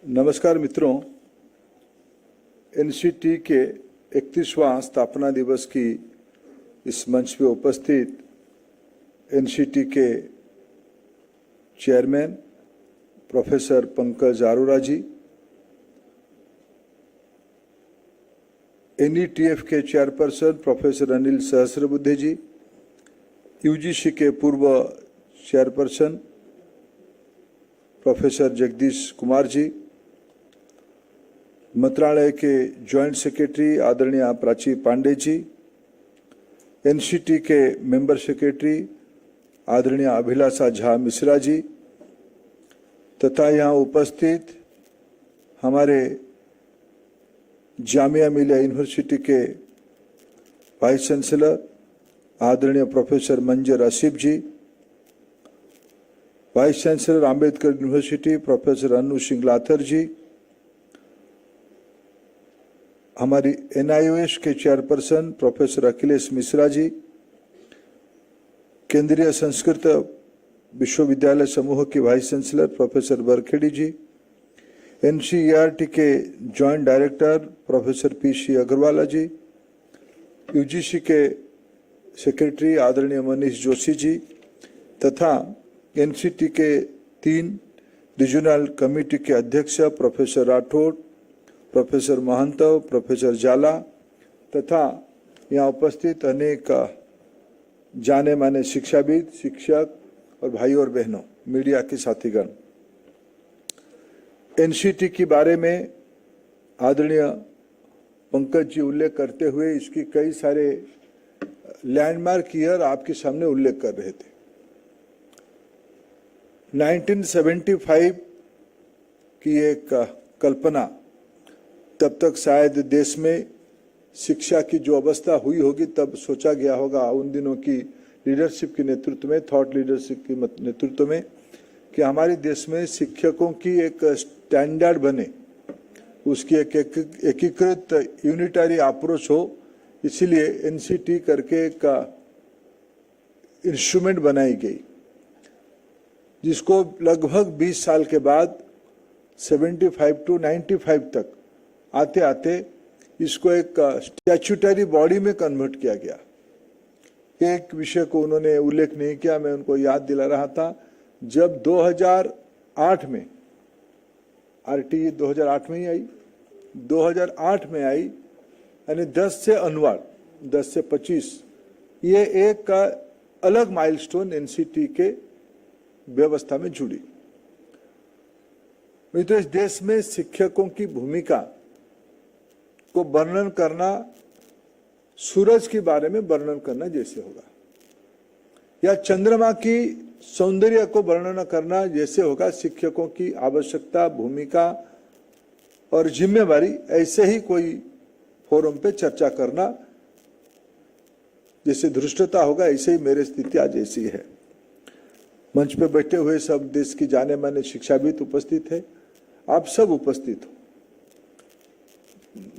नमस्कार मित्रों, एनसीटी के 31वां स्थापना दिवस की इस मंच पे उपस्थित एनसीटी के चेयरमैन प्रोफेसर पंकज अरोरा जी, एनईटीएफ के चेयरपर्सन प्रोफेसर अनिल सहस्रबुद्धे जी, यूजीसी के पूर्व चेयरपर्सन प्रोफेसर जगदीश कुमार जी, मंत्रालय के जॉइंट सेक्रेटरी आदरणीय प्राची पांडे जी, एनसीटी के मेंबर सेक्रेटरी आदरणीय अभिलाषा झा मिश्रा जी तथा यहाँ उपस्थित हमारे जामिया मिलिया यूनिवर्सिटी के वाइस चांसलर आदरणीय professor Manzar Asif ji, vice chancellor Ambedkar university professor Anu Singlathar ji, हमारी एनआईओएस के चेयरपर्सन प्रोफेसर अखिलेश मिश्रा जी, केंद्रीय संस्कृत विश्वविद्यालय समूह के vice chancellor professor Barkhedi ji, NCERT के joint director professor PC Agrawala ji, UGC के सेक्रेटरी आदरणीय मनीष जोशी जी तथा एनसीटी के 3 रीजनल कमेटी के अध्यक्ष प्रोफेसर राठौड़, प्रोफेसर महंतव, प्रोफेसर जाला तथा यहाँ उपस्थित अनेक जाने माने शिक्षाविद, शिक्षक और भाई और बहनों, मीडिया के साथीगण, एनसीटी के बारे में आदरणीय पंकज जी उल्लेख करते हुए इसकी कई सारे लैंडमार्क ईयर आपके सामने उल्लेख कर रहे थे। 1975 की एक कल्पना, तब तक शायद देश में शिक्षा की जो अवस्था हुई होगी तब सोचा गया होगा उन दिनों की लीडरशिप के नेतृत्व में, थॉट लीडरशिप के नेतृत्व में, कि हमारे देश में शिक्षकों की एक स्टैंडर्ड बने, उसकी एक एकीकृत यूनिटरी अप्रोच हो, इसीलिए एनसीटी करके एक इंस्ट्रूमेंट बनाई गई, जिसको लगभग 20 साल के बाद 75 to 95 तक आते आते इसको एक स्टैट्यूटरी बॉडी में कन्वर्ट किया गया। एक विषय को उन्होंने उल्लेख नहीं किया, मैं उनको याद दिला रहा था। जब 2008 में आरटीई 2008 में ही आई, 2008 में आई, यानी 10 से अनवर्ड 10 से 25, ये एक अलग माइलस्टोन एनसीटी के व्यवस्था में जुड़ी। तो इस देश में शिक्षकों की भूमिका को वर्णन करना सूरज के बारे में वर्णन करना जैसे होगा, या चंद्रमा की सौंदर्य को वर्णन करना जैसे होगा। शिक्षकों की आवश्यकता, भूमिका और जिम्मेवारी ऐसे ही कोई फोरम पे चर्चा करना जैसे धृष्टता होगा, ऐसे ही मेरी स्थिति आज ऐसी है। मंच पे बैठे हुए सब देश की जाने माने शिक्षाविद उपस्थित है, आप सब उपस्थित हो।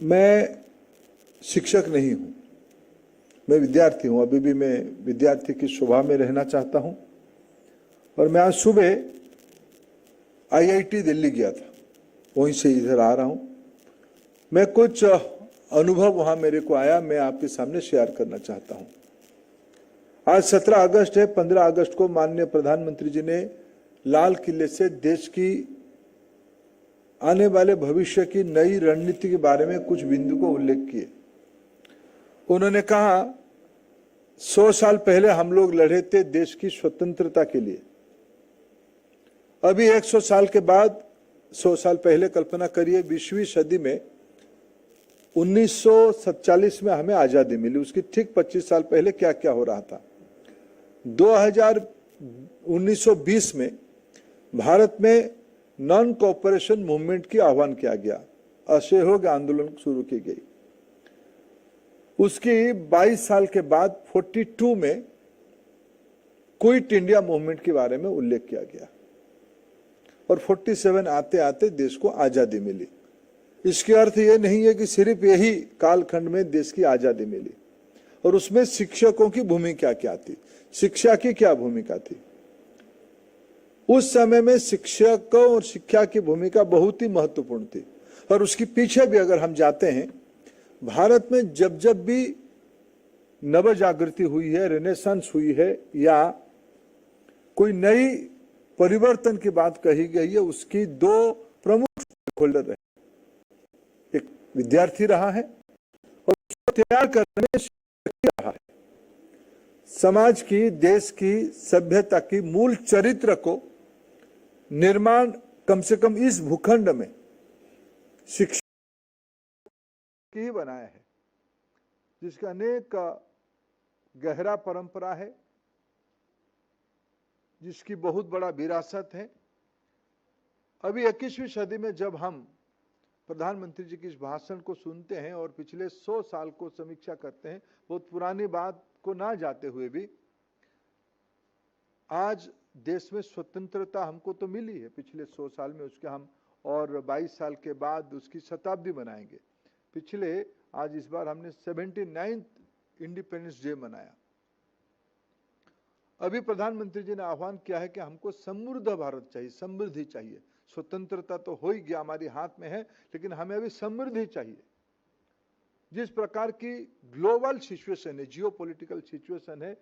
मैं शिक्षक नहीं हूं, मैं विद्यार्थी हूं। अभी भी मैं विद्यार्थी की शोभा में रहना चाहता हूं। और मैं आज सुबह आईआईटी दिल्ली गया था, वहीं से इधर आ रहा हूं। मैं कुछ अनुभव वहां मेरे को आया, मैं आपके सामने शेयर करना चाहता हूं। आज 17 अगस्त है। 15 अगस्त को माननीय प्रधानमंत्री जी ने लाल किले से देश की आने वाले भविष्य की नई रणनीति के बारे में कुछ बिंदु को उल्लेख किए। उन्होंने कहा, 100 साल पहले हम लोग लड़े थे देश की स्वतंत्रता के लिए। अभी 100 साल के बाद, 100 साल पहले कल्पना करिए, 20वीं सदी में 1947 में हमें आजादी मिली। उसकी ठीक 25 साल पहले क्या क्या हो रहा था। 1920 में भारत में नॉन कोऑपरेशन मूवमेंट की आह्वान किया गया, असहयोग आंदोलन शुरू की गई। उसकी 22 साल के बाद 42 में क्विट इंडिया मूवमेंट के बारे में उल्लेख किया गया और 47 आते आते देश को आजादी मिली। इसके अर्थ ये नहीं है कि सिर्फ यही कालखंड में देश की आजादी मिली। और उसमें शिक्षकों की भूमिका क्या थी, शिक्षा की क्या भूमिका थी। उस समय में शिक्षकों और शिक्षा की भूमिका बहुत ही महत्वपूर्ण थी। और उसके पीछे भी अगर हम जाते हैं, भारत में जब जब भी नव जागृति हुई है, रेनेसांस हुई है, या कोई नई परिवर्तन की बात कही गई है, उसकी दो प्रमुख होल्डर रहे। एक विद्यार्थी रहा है और उसको तैयार करने में शिक्षक रहा है। समाज की, देश की, सभ्यता की मूल चरित्र को निर्माण कम से कम इस भूखंड में शिक्षक ही बनाया है, जिसका अनेक गहरा परंपरा है, जिसकी बहुत बड़ा विरासत है। अभी 21वीं सदी में जब हम प्रधानमंत्री जी की इस भाषण को सुनते हैं और पिछले 100 साल को समीक्षा करते हैं, बहुत पुरानी बात को ना जाते हुए भी, आज देश में स्वतंत्रता हमको तो मिली है पिछले 100 साल में, उसके हम और 22 साल के बाद उसकी शताब्दी मनाएंगे। पिछले आज इस बार हमने 79th इंडिपेंडेंस डे मनाया। अभी प्रधानमंत्री जी ने आह्वान किया है कि हमको समृद्ध भारत चाहिए, समृद्धि चाहिए। स्वतंत्रता तो हो ही गया, हमारे हाथ में है, लेकिन हमें अभी समृद्धि चाहिए। जिस प्रकार की ग्लोबल सिचुएशन है, जियो पॉलिटिकल सिचुएशन है,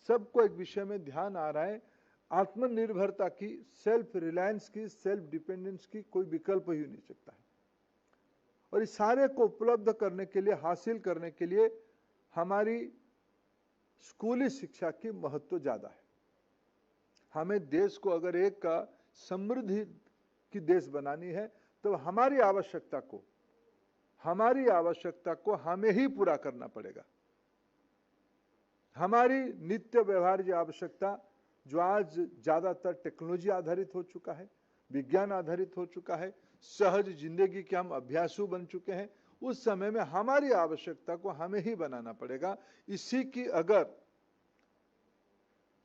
सबको एक विषय में ध्यान आ रहा है, आत्मनिर्भरता की, सेल्फ रिलायंस की, सेल्फ डिपेंडेंस की कोई विकल्प ही नहीं सकता है। और इस सारे को उपलब्ध करने के लिए, हासिल करने के लिए हमारी स्कूली शिक्षा की महत्व ज्यादा है। हमें देश को अगर एक समृद्धि की देश बनानी है, तो हमारी आवश्यकता को हमें ही पूरा करना पड़ेगा। हमारी नित्य व्यवहार की आवश्यकता, जो आज ज्यादातर टेक्नोलॉजी आधारित हो चुका है, विज्ञान आधारित हो चुका है, सहज जिंदगी के हम अभ्यासु बन चुके हैं, उस समय में हमारी आवश्यकता को हमें ही बनाना पड़ेगा। इसी की अगर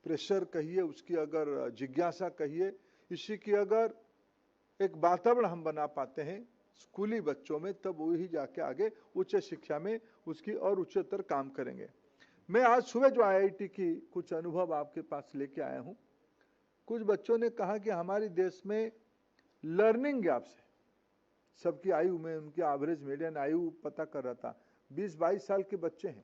प्रेशर कहिए, उसकी अगर जिज्ञासा कहिए, इसी की अगर एक वातावरण हम बना पाते हैं स्कूली बच्चों में, तब वही जाके आगे उच्च शिक्षा में उसकी और उच्चतर काम करेंगे। मैं आज सुबह जो IIT की कुछ अनुभव आपके पास लेके आया हूं। कुछ बच्चों ने कहा कि हमारे देश में लर्निंग गैप्स है। सबकी आयु में, उनकी एवरेज मीडियन आयु पता कर रहा था, 20-22 साल के बच्चे हैं।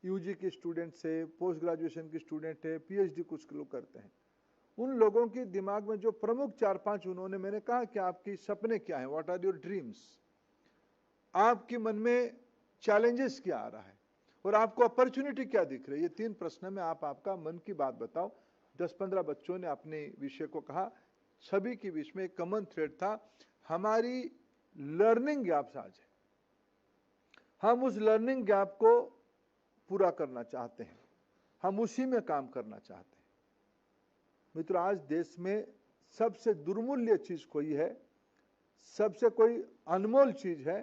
यूजी के स्टूडेंट से, पोस्ट ग्रेजुएशन के स्टूडेंट है, PhD कुछ लोग करते हैं। उन लोगों के दिमाग में जो प्रमुख 4-5 उन्होंने, मैंने कहा कि आपकी सपने क्या हैं, व्हाट आर योर ड्रीम्स, आपके मन में चैलेंजेस क्या आ रहा है और आपको अपॉर्चुनिटी क्या दिख रही है। ये 3 प्रश्न में आप आपका मन की बात बताओ। 10-15 बच्चों ने अपने विषय को कहा। सभी के बीच में एक कॉमन थ्रेड था, हमारी लर्निंग गैप्स आज है, हम उस लर्निंग गैप को पूरा करना चाहते हैं, हम उसी में काम करना चाहते हैं। मित्रों, आज देश में सबसे दुर्मूल्य चीज कोई है, सबसे कोई अनमोल चीज है,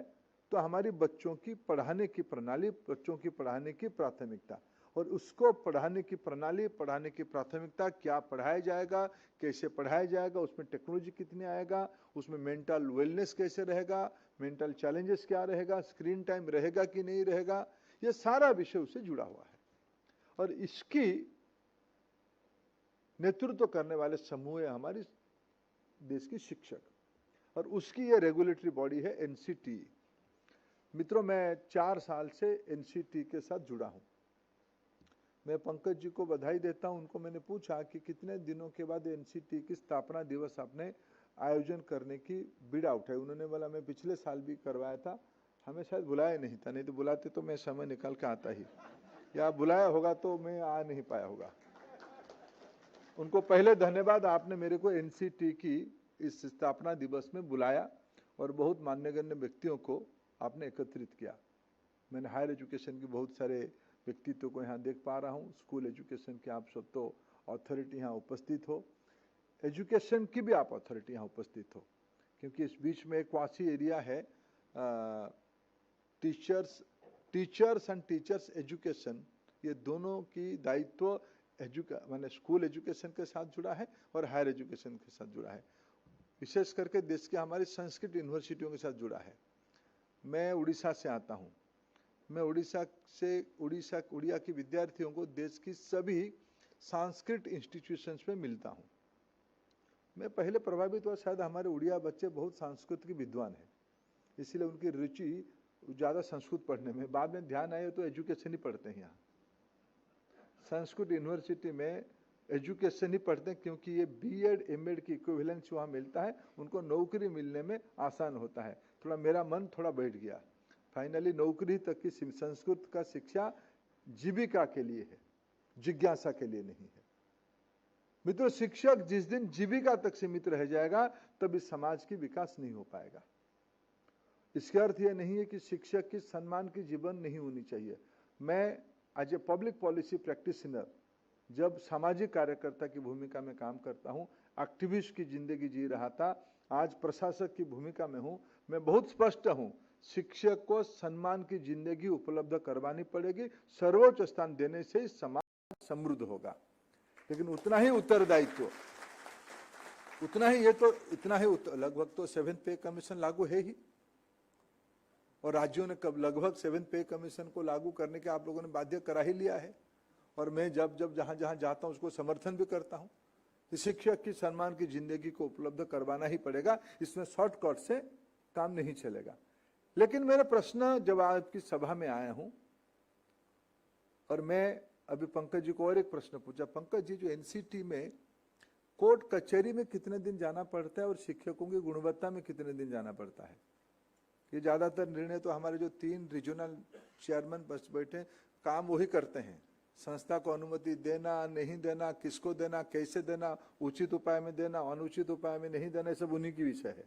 तो हमारी बच्चों की पढ़ाने की प्रणाली, बच्चों की पढ़ाने की प्राथमिकता। और उसको पढ़ाने की प्रणाली, पढ़ाने की प्राथमिकता, क्या पढ़ाया जाएगा, कैसे पढ़ाया जाएगा, उसमें टेक्नोलॉजी कितनी आएगा, उसमें मेंटल वेलनेस कैसे रहेगा, मेंटल चैलेंजेस क्या रहेगा, स्क्रीन टाइम रहेगा कि नहीं रहेगा, ये सारा विषय उससे जुड़ा हुआ है। और इसकी नेतृत्व करने वाले समूह है हमारी देश की शिक्षक, और उसकी ये रेगुलेटरी बॉडी है NCT। मित्रों, मैं 4 साल से NCT के साथ जुड़ा हूं। मैं पंकज जी को बधाई देता हूं। उनको मैंने पूछा कि कितने दिनों के बाद NCT की स्थापना दिवस आपने आयोजन करने की बीड़ा उठाई। उन्होंने बोला मैं पिछले साल भी करवाया था, हमें शायद बुलाया नहीं था, नहीं तो बुलाते तो मैं समय निकाल के आता ही, या बुलाया होगा तो मैं आ नहीं पाया होगा। उनको पहले धन्यवाद, आपने मेरे को NCT की इस स्थापना दिवस में बुलाया और बहुत मान्यगण्य व्यक्तियों को आपने एकत्रित किया। मैंने हायर एजुकेशन के बहुत सारे व्यक्तित्व को यहाँ देख पा रहा हूँ। स्कूल एजुकेशन के आप सब तो अथॉरिटी यहाँ उपस्थित हो, एजुकेशन की भी आप अथॉरिटी यहाँ उपस्थित हो, क्योंकि इस बीच में एक वासी एरिया है, टीचर्स एंड टीचर्स एजुकेशन, ये दोनों की दायित्व माने स्कूल एजुकेशन के साथ जुड़ा है और हायर एजुकेशन के साथ जुड़ा है। विशेष करके देश के हमारी संस्कृत यूनिवर्सिटियों के साथ जुड़ा है। मैं उड़ीसा से आता हूँ। मैं उड़िया के विद्यार्थियों को देश की सभी संस्कृत इंस्टीट्यूशंस में मिलता हूँ। मैं पहले प्रभावित हुआ, शायद हमारे उड़िया बच्चे बहुत सांस्कृतिक विद्वान हैं, इसलिए उनकी रुचि ज़्यादा संस्कृत पढ़ने में। बाद में ध्यान आया तो एजुकेशन ही पढ़ते हैं यहाँ, संस्कृत यूनिवर्सिटी में एजुकेशन ही पढ़ते हैं, क्योंकि ये बीएड एमएड की इक्विवेलेंस वहाँ मिलता है, उनको नौकरी मिलने में आसान होता है। थोड़ा मेरा मन थोड़ा बैठ गया, फाइनली नौकरी तक की संस्कृत का शिक्षा जीविका के लिए है, जिज्ञासा के लिए नहीं है। मित्रों, शिक्षक जिस दिन जीविका तक सीमित रह जाएगा तब इस समाज की विकास नहीं हो पाएगा। इसका अर्थ यह नहीं है कि शिक्षक की सम्मान की जीवन नहीं होनी चाहिए। मैं as a public policy practitioner जब सामाजिक कार्यकर्ता की भूमिका में काम करता हूं, एक्टिविस्ट की जिंदगी जी रहा था, आज प्रशासक की भूमिका में हूं, मैं बहुत स्पष्ट हूं, शिक्षक को सम्मान की जिंदगी उपलब्ध करवानी पड़ेगी। सर्वोच्च स्थान देने से समाज समृद्ध होगा, लेकिन उतना ही उत्तरदायित्व, उतना ही, ये तो इतना ही लगभग तो 7th पे कमीशन लागू है ही, और राज्यों ने कब लगभग 7th पे कमीशन को लागू करने के आप लोगों ने बाध्य करा ही लिया है। और मैं जब जब जहां जहां जाता हूं उसको समर्थन भी करता हूं कि शिक्षक की सम्मान की जिंदगी को उपलब्ध करवाना ही पड़ेगा, इसमें शॉर्टकट से काम नहीं चलेगा। लेकिन मेरा प्रश्न जब आपकी सभा में आया हूं, और मैं अभी पंकज जी को और एक प्रश्न पूछा, पंकज जी जो एनसीटी में कोर्ट कचहरी में कितने दिन जाना पड़ता है और शिक्षकों की गुणवत्ता में कितने दिन जाना पड़ता है? ये ज्यादातर निर्णय तो हमारे जो 3 रीजनल चेयरमैन बस बैठे काम वही करते हैं। संस्था को अनुमति देना नहीं देना, किसको देना, कैसे देना, उचित उपाय में देना, अनुचित उपाय में नहीं देना, सब उन्हीं की विषय है।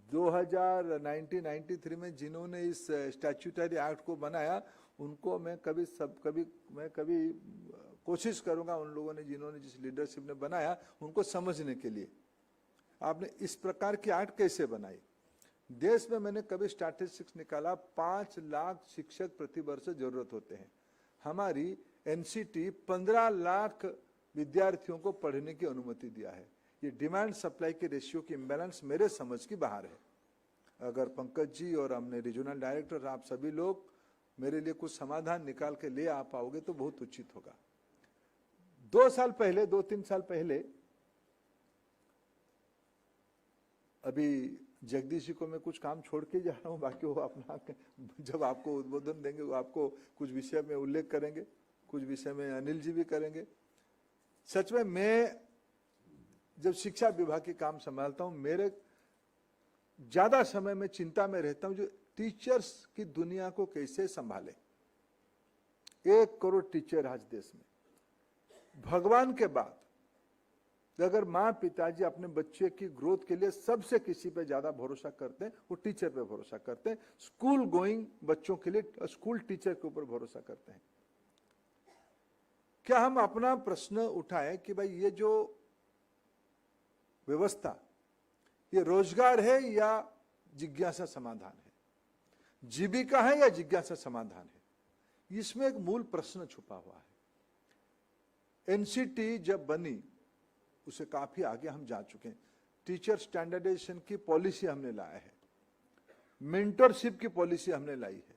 1993 में जिन्होंने इस स्टैट्यूटरी एक्ट को बनाया उनको मैं कभी कोशिश करूंगा, उन लोगों ने जिन्होंने जिस लीडरशिप ने बनाया उनको समझने के लिए आपने इस प्रकार की एक्ट कैसे बनाई। देश में मैंने कभी स्टैटिस्टिक्स निकाला, 5 लाख शिक्षक प्रति वर्ष जरूरत होते हैं। हमारी एनसीटी 15 लाख विद्यार्थियों को पढ़ने की अनुमति दिया है। ये डिमांड सप्लाई के रेशियो की इम्बैलेंस मेरे समझ की बाहर है। अगर पंकज जी और हमने रीजनल डायरेक्टर, आप सभी लोग मेरे लिए कुछ समाधान निकाल के ले आ पाओगे तो बहुत उचित होगा। 2-3 साल पहले अभी जगदीश जी को मैं कुछ काम छोड़ के जा रहा हूं, बाकी वो अपना जब आपको उद्बोधन देंगे वो आपको कुछ विषय में उल्लेख करेंगे, कुछ विषय में अनिल जी भी करेंगे। सच में मैं जब शिक्षा विभाग के काम संभालता हूं, मेरे ज्यादा समय में चिंता में रहता हूं जो टीचर्स की दुनिया को कैसे संभाले। 1 करोड़ टीचर आज देश में, भगवान के बाद अगर माँ पिताजी अपने बच्चे की ग्रोथ के लिए सबसे किसी पे ज्यादा भरोसा करते हैं वो टीचर पे भरोसा करते हैं। स्कूल गोइंग बच्चों के लिए स्कूल टीचर के ऊपर भरोसा करते हैं। क्या हम अपना प्रश्न उठाएं कि भाई ये जो व्यवस्था ये रोजगार है या जिज्ञासा समाधान है, जीविका है या जिज्ञासा समाधान है? इसमें एक मूल प्रश्न छुपा हुआ है। एनसीटी जब बनी उसे काफी आगे हम जा चुके हैं। टीचर स्टैंडर्डाइजेशन की पॉलिसी हमने लाया है, मेंटरशिप की पॉलिसी हमने लाई है।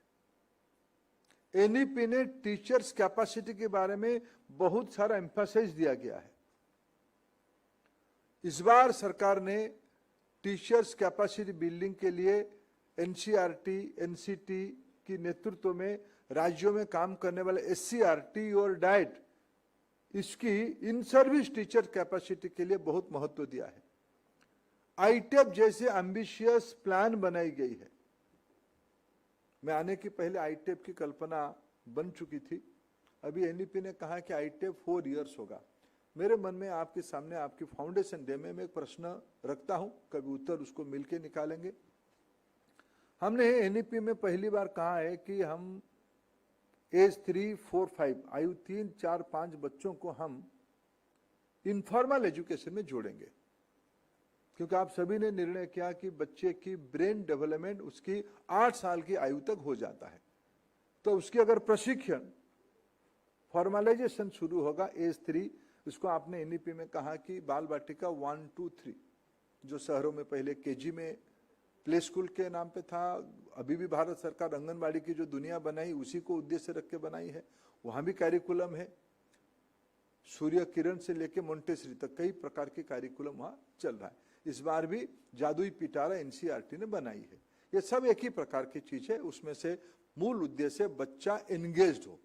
एनईपी ने टीचर्स कैपेसिटी के बारे में बहुत सारा एम्फासाइज दिया गया है। इस बार सरकार ने टीचर्स कैपेसिटी बिल्डिंग के लिए एनसीईआरटी, एनसीटी की नेतृत्व में राज्यों में काम करने वाले एससीईआरटी और डाइट, इसकी इन सर्विस टीचर कैपेसिटी के लिए बहुत महत्व दिया है। आईटेप जैसे एम्बिशियस प्लान बनाई गई है। मैं आने के पहले आईटेप की कल्पना बन चुकी थी। अभी एनईपी ने कहा कि आईटेप 4 इयर्स होगा। मेरे मन में आपके सामने आपकी फाउंडेशन डे में मैं एक प्रश्न रखता हूं, कभी उत्तर उसको मिलके निकालेंगे। हमने एनईपी में पहली बार कहा है कि हम एज 3, 4, 5 आयु 3, 4, 5 बच्चों को हम इनफॉर्मल एजुकेशन में जोड़ेंगे, क्योंकि आप सभी ने निर्णय किया कि बच्चे की ब्रेन डेवलपमेंट उसकी 8 साल की आयु तक हो जाता है। तो उसकी अगर प्रशिक्षण फॉर्मलाइजेशन शुरू होगा एज 3, उसको आपने एनईपी में कहा कि बाल बाटिका 1, 2, 3 जो शहरों में पहले केजी में प्ले स्कूल के नाम पे था, अभी भी भारत सरकार आंगनबाड़ी की जो दुनिया बनाई उसी को उद्देश्य रख के बनाई है, वहां भी कैरिकुलम है। सूर्य किरण से लेके मोंटेसरी तक कई प्रकार के कार्यकुलम वहां चल रहा है। इस बार भी जादुई पिटारा एनसीईआरटी ने बनाई है। ये सब एक ही प्रकार की चीज है। उसमें से मूल उद्देश्य बच्चा एंगेज्ड हो,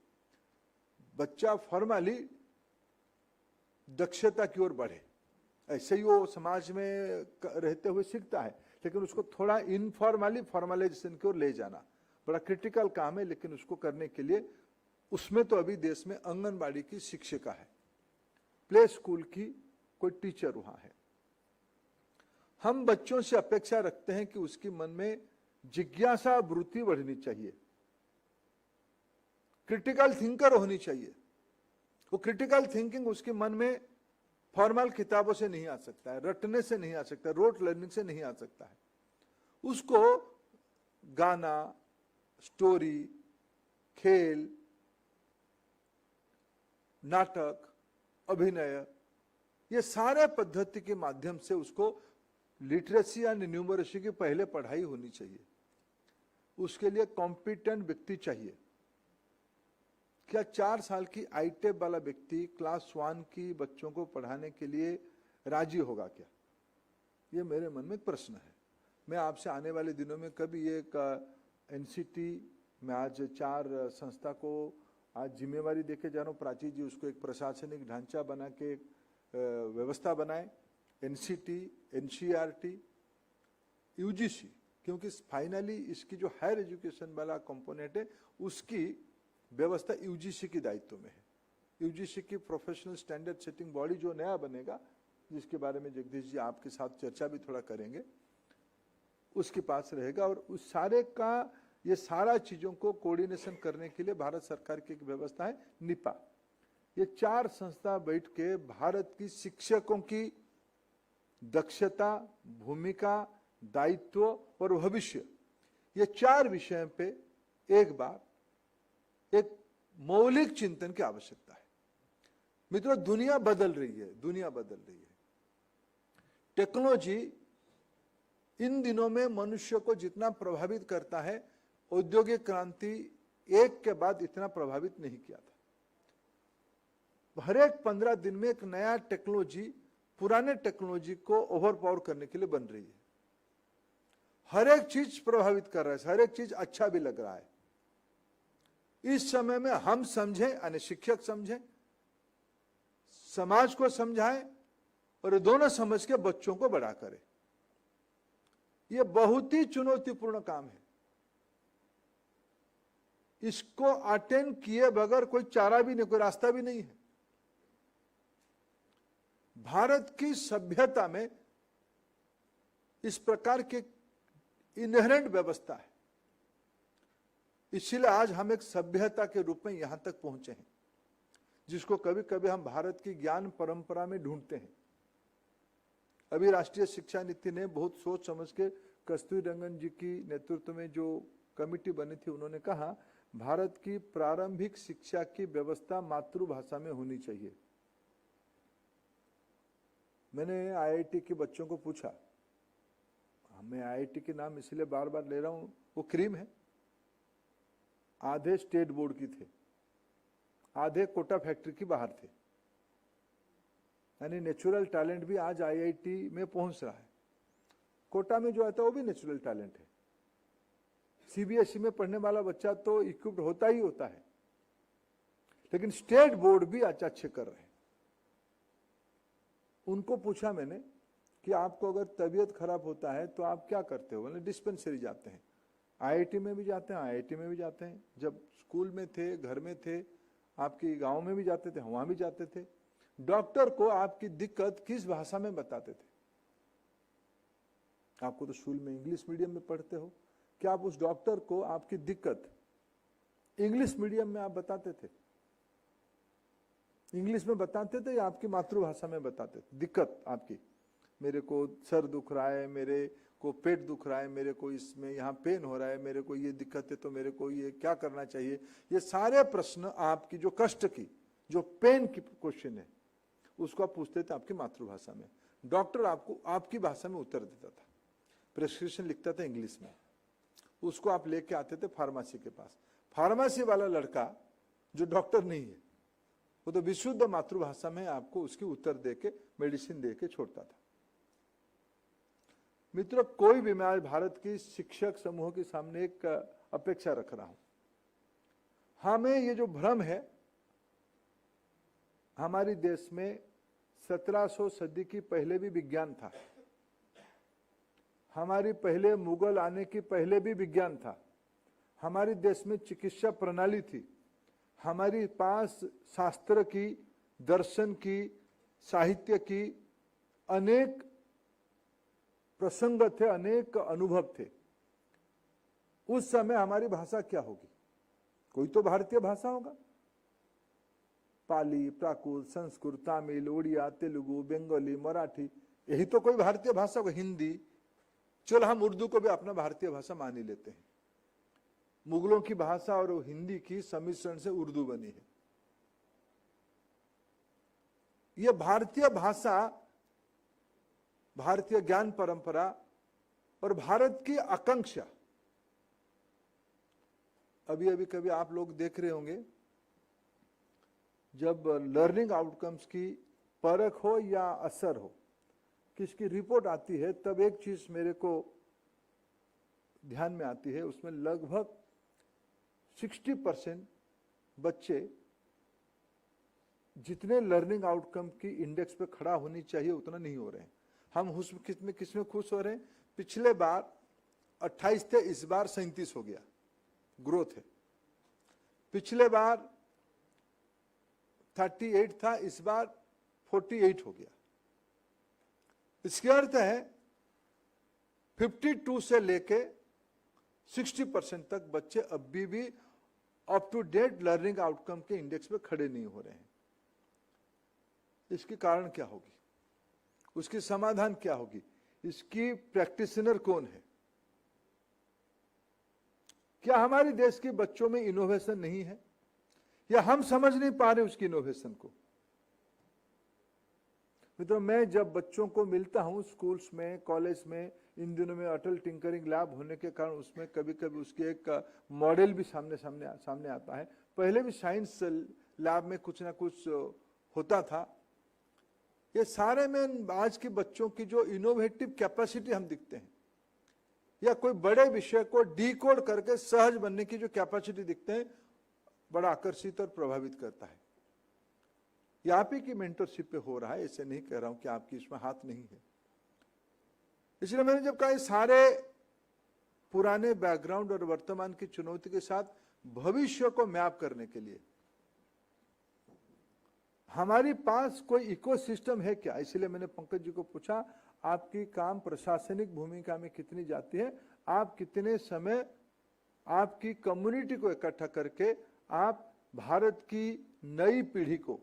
बच्चा फॉर्मली दक्षता की ओर बढ़े। ऐसे ही वो समाज में रहते हुए सीखता है, लेकिन उसको थोड़ा इनफॉर्मली फॉर्मलाइजेशन की ओर ले जाना बड़ा क्रिटिकल काम है। लेकिन उसको करने के लिए उसमें तो अभी देश में आंगनबाड़ी की शिक्षिका है, प्ले स्कूल की कोई टीचर वहां है। हम बच्चों से अपेक्षा रखते हैं कि उसके मन में जिज्ञासा वृत्ति बढ़नी चाहिए, क्रिटिकल थिंकर होनी चाहिए। वो क्रिटिकल थिंकिंग उसके मन में फॉर्मल किताबों से नहीं आ सकता है, रटने से नहीं आ सकता है, रोट लर्निंग से नहीं आ सकता है। उसको गाना, स्टोरी, खेल, नाटक, अभिनय, ये सारे पद्धति के माध्यम से उसको लिटरेसी या न्यूमरेसी की पहले पढ़ाई होनी चाहिए। उसके लिए कॉम्पिटेंट व्यक्ति चाहिए। क्या 4 साल की आईटेप वाला व्यक्ति क्लास 1 की बच्चों को पढ़ाने के लिए राजी होगा क्या? ये मेरे मन में एक प्रश्न है। मैं आपसे आने वाले दिनों में कभी एक एनसीटी में आज 4 संस्था को आज जिम्मेवारी देके जा रहा हूँ। प्राची जी उसको एक प्रशासनिक ढांचा बना के एक व्यवस्था बनाए। एनसीटी, एनसीईआरटी, यूजीसी, क्योंकि फाइनली इसकी जो हायर एजुकेशन वाला कंपोनेंट है उसकी व्यवस्था यूजीसी की दायित्व में है। यूजीसी की प्रोफेशनल स्टैंडर्ड सेटिंग बॉडी जो नया बनेगा, जिसके बारे में जगदीश जी आपके साथ चर्चा भी थोड़ा करेंगे, उसके पास रहेगा। और उस सारे का ये सारा चीजों को कोऑर्डिनेशन करने के लिए भारत सरकार की एक व्यवस्था है निपा। ये 4 संस्था बैठ के भारत की शिक्षकों की दक्षता, भूमिका, दायित्व और भविष्य, ये 4 विषयों पे एक बार एक मौलिक चिंतन की आवश्यकता है। मित्रों, दुनिया बदल रही है, दुनिया बदल रही है। टेक्नोलॉजी इन दिनों में मनुष्य को जितना प्रभावित करता है, औद्योगिक क्रांति एक के बाद इतना प्रभावित नहीं किया था। हर एक 15 दिन में एक नया टेक्नोलॉजी पुराने टेक्नोलॉजी को ओवरपावर करने के लिए बन रही है। हर एक चीज प्रभावित कर रहा है, हर एक चीज अच्छा भी लग रहा है। इस समय में हम समझें, यानी शिक्षक समझें, समाज को समझाएं और ये दोनों समझ के बच्चों को बड़ा करें। ये बहुत ही चुनौतीपूर्ण काम है। इसको अटेंड किए बगैर कोई चारा भी नहीं, कोई रास्ता भी नहीं है। भारत की सभ्यता में इस प्रकार की इनहेरेंट व्यवस्था है। इसीलिए आज हम एक सभ्यता के रूप में यहां तक पहुंचे हैं, जिसको कभी कभी हम भारत की ज्ञान परंपरा में ढूंढते हैं। अभी राष्ट्रीय शिक्षा नीति ने बहुत सोच समझ के कस्तूरी रंगन जी की नेतृत्व में जो कमेटी बनी थी, उन्होंने कहा भारत की प्रारंभिक शिक्षा की व्यवस्था मातृभाषा में होनी चाहिए। मैंने आईआईटी के बच्चों को पूछा, मैं आईआईटी के नाम इसलिए बार बार ले रहा हूं, वो क्रीम है। आधे स्टेट बोर्ड की थे, आधे कोटा फैक्ट्री की बाहर थे। यानी नेचुरल टैलेंट भी आज आईआईटी में पहुंच रहा है। कोटा में जो आता है वो भी नेचुरल टैलेंट है। सीबीएसई में पढ़ने वाला बच्चा तो इक्विप्ड होता ही होता है, लेकिन स्टेट बोर्ड भी अच्छे कर रहे हैं। उनको पूछा मैंने कि आपको अगर तबीयत खराब होता है तो आप क्या करते हो? बोले डिस्पेंसरी जाते हैं। आईआईटी में भी जाते हैं, आईआईटी में भी जाते हैं। जब स्कूल में थे, घर में थे, आपकी गांव में भी जाते थे, वहां भी जाते थे। डॉक्टर को आपकी दिक्कत किस भाषा में बताते थे? आपको तो स्कूल में इंग्लिश मीडियम में पढ़ते हो, क्या आप उस डॉक्टर को आपकी दिक्कत इंग्लिश मीडियम में आप बताते थे? इंग्लिश में बताते थे या आपकी मातृभाषा में बताते थे? दिक्कत आपकी, मेरे को सर दुख रहा है, मेरे को पेट दुख रहा है, मेरे को इसमें यहाँ पेन हो रहा है, मेरे को ये दिक्कत है, तो मेरे को ये क्या करना चाहिए? ये सारे प्रश्न आपकी जो कष्ट की, जो पेन की क्वेश्चन है, उसको आप पूछते थे आपकी मातृभाषा में। डॉक्टर आपको आपकी भाषा में उत्तर देता था, प्रेस्क्रिप्शन लिखता था इंग्लिश में, उसको आप लेके आते थे फार्मेसी के पास। फार्मेसी वाला लड़का जो डॉक्टर नहीं है, वो तो विशुद्ध मातृभाषा में आपको उसकी उत्तर देके मेडिसिन देके छोड़ता था। मित्रों, कोई भी मैं आज भारत की शिक्षक समूह के सामने एक अपेक्षा रख रहा हूं। हमें ये जो भ्रम है, हमारे देश में 1700 सदी की पहले भी विज्ञान था, हमारी पहले मुगल आने की पहले भी विज्ञान था, हमारे देश में चिकित्सा प्रणाली थी, हमारे पास शास्त्र की, दर्शन की, साहित्य की अनेक प्रसंग थे, अनेक अनुभव थे। उस समय हमारी भाषा क्या होगी? कोई तो भारतीय भाषा होगा। पाली, प्राकृत, संस्कृत, तमिल, उड़िया, तेलुगु, बंगाली, मराठी, यही तो कोई भारतीय भाषा होगा। हिंदी, चलो हम उर्दू को भी अपना भारतीय भाषा मान ही लेते हैं। मुगलों की भाषा और हिंदी की सम्मिश्रण से उर्दू बनी है। यह भारतीय भाषा, भारतीय ज्ञान परंपरा और भारत की आकांक्षा, अभी अभी कभी आप लोग देख रहे होंगे, जब लर्निंग आउटकम्स की परख हो या असर हो, किसकी रिपोर्ट आती है, तब एक चीज मेरे को ध्यान में आती है। उसमें लगभग 60% बच्चे जितने लर्निंग आउटकम की इंडेक्स पे खड़ा होनी चाहिए उतना नहीं हो रहे हैं। हम किसमें खुश हो रहे हैं? पिछले बार 28 थे, इस बार 37 हो गया, ग्रोथ है। पिछले बार 38 था, इस बार 48 हो गया। इसके अर्थ है 52 से लेके 60% तक बच्चे अभी भी up to date learning outcome के इंडेक्स पे खड़े नहीं हो रहे हैं। इसके कारण क्या होगी? उसकी समाधान क्या होगी? इसकी प्रैक्टिशनर कौन है? क्या हमारे देश के बच्चों में इनोवेशन नहीं है, या हम समझ नहीं पा रहे उसकी इनोवेशन को? मित्रों, मैं जब बच्चों को मिलता हूं स्कूल्स में, कॉलेज में, इन दिनों में अटल टिंकरिंग लैब होने के कारण उसमें कभी कभी उसकी एक मॉडल भी सामने आता है। पहले भी साइंस लैब में कुछ ना कुछ होता था। ये सारे में आज के बच्चों की जो इनोवेटिव कैपेसिटी हम दिखते हैं, या कोई बड़े विषय को डीकोड करके सहज बनने की जो कैपेसिटी दिखते हैं, बड़ा आकर्षित और प्रभावित करता है। ये आप ही की मेंटरशिप पे हो रहा है, ऐसे नहीं कह रहा हूं कि आपकी इसमें हाथ नहीं है। इसलिए मैंने जब कहा सारे पुराने बैकग्राउंड और वर्तमान की चुनौती के साथ भविष्य को मैप करने के लिए हमारे पास कोई इकोसिस्टम है क्या? इसलिए मैंने पंकज जी को पूछा, आपकी काम प्रशासनिक भूमिका में कितनी जाती है? आप कितने समय आपकी कम्युनिटी को इकट्ठा करके आप भारत की नई पीढ़ी को,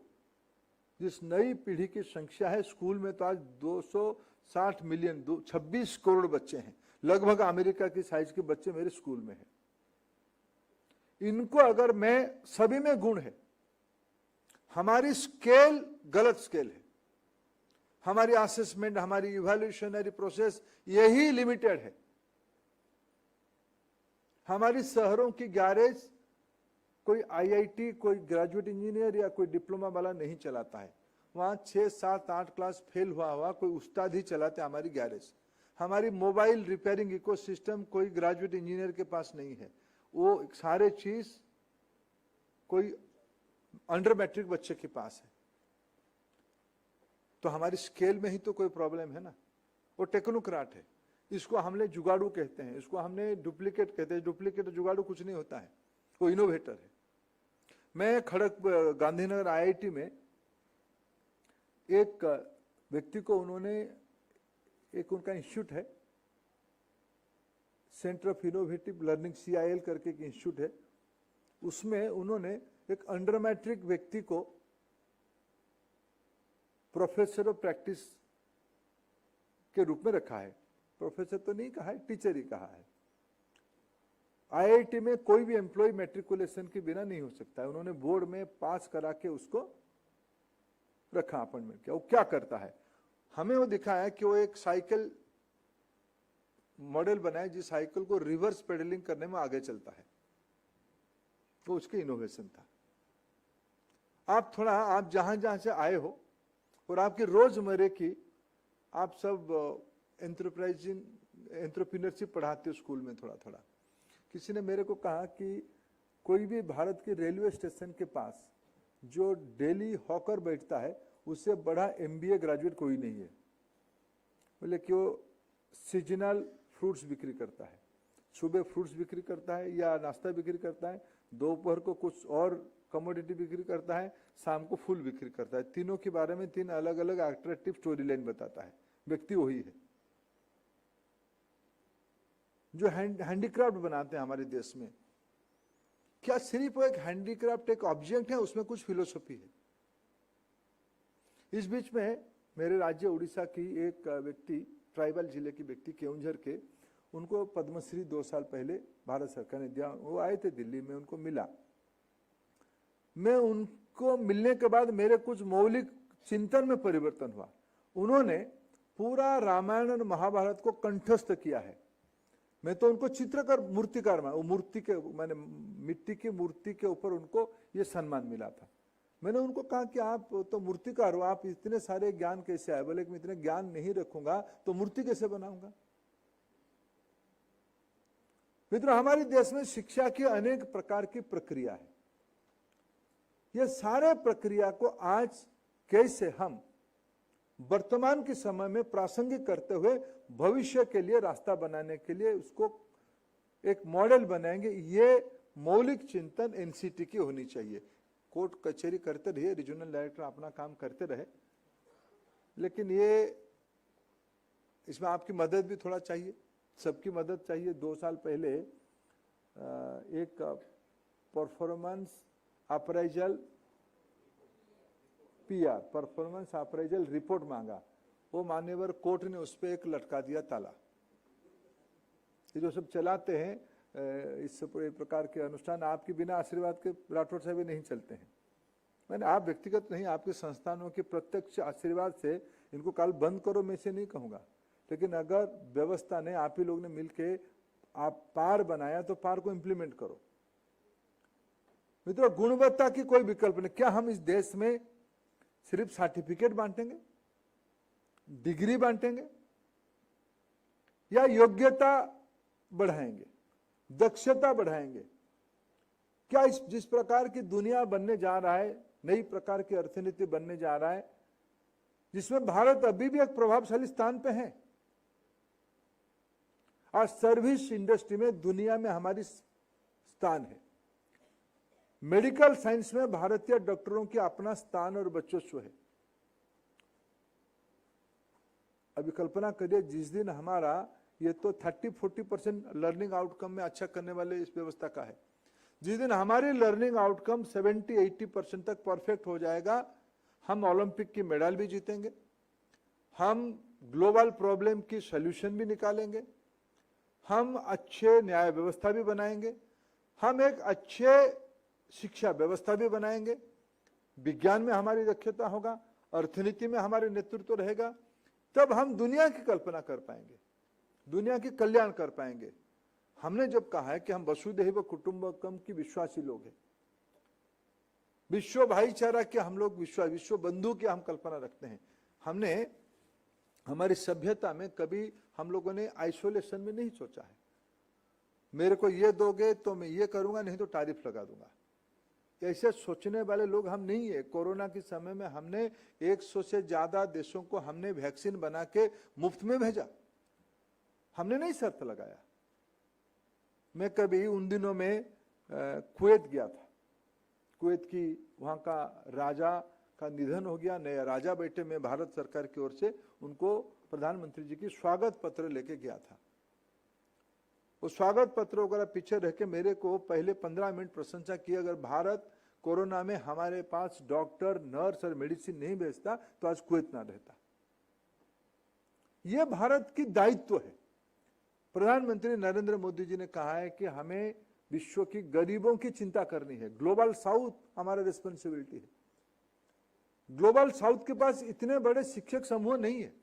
जिस नई पीढ़ी की संख्या है स्कूल में, तो आज 260 मिलियन 26 करोड़ बच्चे हैं, लगभग अमेरिका की साइज के बच्चे मेरे स्कूल में हैं। इनको अगर मैं, सभी में गुण है, हमारी स्केल गलत स्केल है, हमारी असेसमेंट, हमारी इवैल्यूएशनरी प्रोसेस यही लिमिटेड है। हमारी शहरों की गैरेज कोई आईआईटी, कोई ग्रेजुएट इंजीनियर या कोई डिप्लोमा वाला नहीं चलाता है। वहां 6, 7, 8 क्लास फेल हुआ कोई उस्ताद ही चलाते हमारी गैरेज। हमारी मोबाइल रिपेयरिंग इकोसिस्टम कोई ग्रेजुएट इंजीनियर के पास नहीं है। वो सारे चीज कोई अंडर मैट्रिक बच्चे के पास है। तो हमारी स्केल में ही तो कोई प्रॉब्लम है ना। वो टेक्नोक्राट है, इसको हमने जुगाड़ू कहते हैं, इसको हमने डुप्लीकेट कहते हैं। डुप्लीकेट जुगाड़ू कुछ नहीं होता है, वो इनोवेटर है। मैं गांधीनगर आईआईटी में एक व्यक्ति को, उन्होंने एक उनका इंस्टीट्यूट है, centre of innovative learning, CIL करके एक इंस्टीट्यूट है, उसमें उन्होंने एक अंडर मैट्रिक व्यक्ति को प्रोफेसर ऑफ प्रैक्टिस के रूप में रखा है। प्रोफेसर तो नहीं कहा है, टीचर ही कहा है। आईआईटी में कोई भी एम्प्लॉय मैट्रिकुलेशन के बिना नहीं हो सकता है। उन्होंने बोर्ड में पास करा के उसको रखा, अपॉइंटमेंट किया। वो क्या करता है, हमें वो दिखाया कि वो एक साइकिल मॉडल बनाए जिस साइकिल को रिवर्स पेडलिंग करने में आगे चलता है। तो उसकी इनोवेशन था। आप जहां जहां से आए हो और आपकी रोजमर्रे की आप सब एंटरप्रेन्योरशिप पढ़ाते हो स्कूल में थोड़ा थोड़ा। किसी ने मेरे को कहा कि कोई भी भारत के रेलवे स्टेशन के पास जो डेली हॉकर बैठता है उससे बड़ा MBA ग्रेजुएट कोई नहीं है। बोले कि वो सीजनल फ्रूट्स बिक्री करता है, सुबह फ्रूट्स बिक्री करता है या नाश्ता बिक्री करता है, दोपहर को कुछ और कमोडिटी बिक्री करता है, शाम को फूल बिक्री करता है। तीनों के बारे में 3 अलग अलग अट्रैक्टिव स्टोरी लाइन बताता है। व्यक्ति वही है जो हैंडीक्राफ्ट बनाते हैं हमारे देश में। क्या सिर्फ एक हैंडीक्राफ्ट एक ऑब्जेक्ट है? उसमें कुछ फिलोसफी है। इस बीच में मेरे राज्य उड़ीसा की एक व्यक्ति, ट्राइबल जिले की व्यक्ति, केवंझर के, उनको पद्मश्री 2 साल पहले भारत सरकार ने दिया। वो आए थे दिल्ली में, उनको मिला। मैं उनको मिलने के बाद मेरे कुछ मौलिक चिंतन में परिवर्तन हुआ। उन्होंने पूरा रामायण और महाभारत को कंठस्थ किया है। मैं तो उनको चित्रकार, मूर्तिकार, वो मूर्ति के, मैंने मिट्टी की मूर्ति के ऊपर उनको ये सम्मान मिला था। मैंने उनको कहा कि आप तो मूर्तिकार हो, आप इतने सारे ज्ञान कैसे आए? बोले कि मैं इतने ज्ञान नहीं रखूंगा तो मूर्ति कैसे बनाऊंगा? मित्रों, हमारे देश में शिक्षा की अनेक प्रकार की प्रक्रिया है। ये सारे प्रक्रिया को आज कैसे हम वर्तमान के समय में प्रासंगिक करते हुए भविष्य के लिए रास्ता बनाने के लिए उसको एक मॉडल बनाएंगे, ये मौलिक चिंतन एनसीटी की होनी चाहिए। कोर्ट कचहरी करते रहिए, रीजनल डायरेक्टर अपना काम करते रहे, लेकिन ये इसमें आपकी मदद भी थोड़ा चाहिए, सबकी मदद चाहिए। 2 साल पहले एक performance appraisal PR, performance appraisal report मांगा। वो मान्यवर कोर्ट ने उस पर एक लटका दिया ताला। ये जो सब चलाते हैं इस प्रकार के अनुष्ठान, आपके बिना आशीर्वाद के राठौड़ साहब नहीं चलते हैं। मैंने आप व्यक्तिगत नहीं, आपके संस्थानों के प्रत्यक्ष आशीर्वाद से इनको कल बंद करो मैं से नहीं कहूंगा, लेकिन अगर व्यवस्था ने, आप ही लोग ने मिलके आप पार बनाया तो पार को इंप्लीमेंट करो। मित्रों, गुणवत्ता की कोई विकल्प नहीं। क्या हम इस देश में सिर्फ सर्टिफिकेट बांटेंगे, डिग्री बांटेंगे, या योग्यता बढ़ाएंगे, दक्षता बढ़ाएंगे? क्या इस जिस प्रकार की दुनिया बनने जा रहा है, नई प्रकार की अर्थनीति बनने जा रहा है, जिसमें भारत अभी भी एक प्रभावशाली स्थान पे है। आज सर्विस इंडस्ट्री में दुनिया में हमारी स्थान है। मेडिकल साइंस में भारतीय डॉक्टरों की अपना स्थान और वर्चस्व है। अभी कल्पना करिए, जिस दिन हमारा ये तो 30-40% लर्निंग आउटकम में अच्छा करने वाले इस व्यवस्था का है, जिस दिन हमारी लर्निंग आउटकम 70-80% तक परफेक्ट हो जाएगा, हम ओलंपिक की मेडल भी जीतेंगे, हम ग्लोबल प्रॉब्लम की सॉल्यूशन भी निकालेंगे, हम अच्छे न्याय व्यवस्था भी बनाएंगे, हम एक अच्छे शिक्षा व्यवस्था भी बनाएंगे, विज्ञान में हमारी दक्षता होगा, अर्थनीति में हमारे नेतृत्व रहेगा, तब हम दुनिया की कल्पना कर पाएंगे, दुनिया की कल्याण कर पाएंगे। हमने जब कहा है कि हम वसुधैव कुटुंबकम की विश्वासी लोग हैं, विश्व भाईचारा के हम लोग विश्व बंधु की हम कल्पना रखते हैं। हमने हमारी सभ्यता में कभी हम लोगों ने आइसोलेशन में नहीं सोचा है, मेरे को ये दोगे तो मैं ये करूंगा, नहीं तो तारीफ लगा दूंगा। ऐसे सोचने वाले लोग हम नहीं है। कोरोना के समय में हमने 100 से ज्यादा देशों को हमने वैक्सीन बना के मुफ्त में भेजा, हमने नहीं शर्त लगाया। मैं कभी उन दिनों में कुवैत गया था, कुवैत की वहां का राजा का निधन हो गया, नया राजा बैठे, मैं भारत सरकार की ओर से उनको प्रधानमंत्री जी की स्वागत पत्र लेके गया था। वो स्वागत पत्र वगैरह पीछे रह के मेरे को पहले 15 मिनट प्रशंसा की, अगर भारत कोरोना में हमारे पास डॉक्टर, नर्स और मेडिसिन नहीं भेजता तो आज कुवैत ना रहता। यह भारत की दायित्व है। प्रधानमंत्री नरेंद्र मोदी जी ने कहा है कि हमें विश्व की गरीबों की चिंता करनी है, ग्लोबल साउथ हमारा रिस्पॉन्सिबिलिटी है। ग्लोबल साउथ के पास इतने बड़े शिक्षक समूह नहीं है।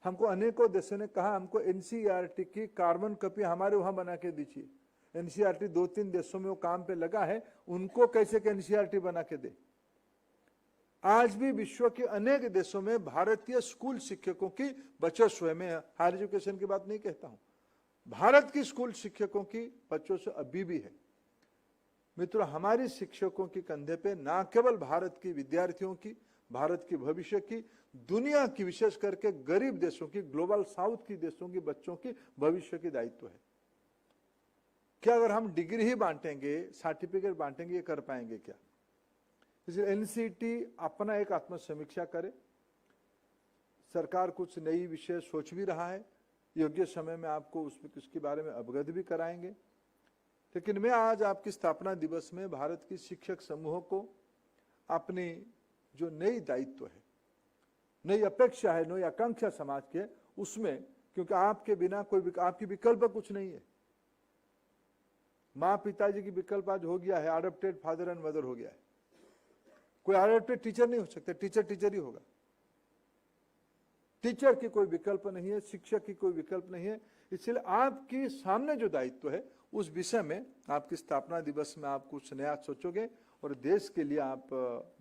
हमको अनेकों देशों ने कहा हमको एनसीईआरटी की कार्बन कॉपी हमारे वहां बना के दीजिए, एनसीईआरटी 2-3 देशों में वो काम पे लगा है, उनको कैसे के एनसीईआरटी बना के दे। आज भी विश्व के अनेक देशों में भारतीय स्कूल शिक्षकों की वर्चस्व है। मैं हायर एजुकेशन की बात नहीं कहता हूं, भारत की स्कूल शिक्षकों की वर्चस्व अभी भी है। मित्रों, हमारी शिक्षकों के कंधे पे ना केवल भारत की विद्यार्थियों की, भारत की भविष्य की, दुनिया की, विशेष करके गरीब देशों की, ग्लोबल साउथ की देशों की बच्चों की भविष्य की दायित्व है। क्या अगर हम डिग्री ही बांटेंगे, सर्टिफिकेट बांटेंगे, ये कर पाएंगे क्या? इसलिए एनसीईटी अपना एक आत्मसमीक्षा करे। सरकार कुछ नई विषय सोच भी रहा है, योग्य समय में आपको उसके बारे में अवगत भी कराएंगे। लेकिन मैं आज आपकी स्थापना दिवस में भारत की शिक्षक समूह को अपनी जो नई दायित्व है, नई अपेक्षा है, नई आकांक्षा समाज के, उसमें, क्योंकि आपके बिना कोई आपकी विकल्प कुछ नहीं है। माँ पिताजी की विकल्प आज हो गया है, अडॉप्टेड फादर एंड मदर हो गया है। कोई अडॉप्टेड टीचर नहीं हो सकता, टीचर टीचर ही होगा। टीचर की कोई विकल्प नहीं है, शिक्षक की कोई विकल्प नहीं है। इसलिए आपकी सामने जो दायित्व है, उस विषय में आपकी स्थापना दिवस में आप कुछ नया सोचोगे और देश के लिए आप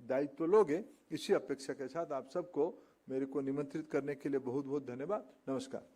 दायित्व लोगे। इसी अपेक्षा के साथ आप सबको मेरे को निमंत्रित करने के लिए बहुत बहुत धन्यवाद। नमस्कार।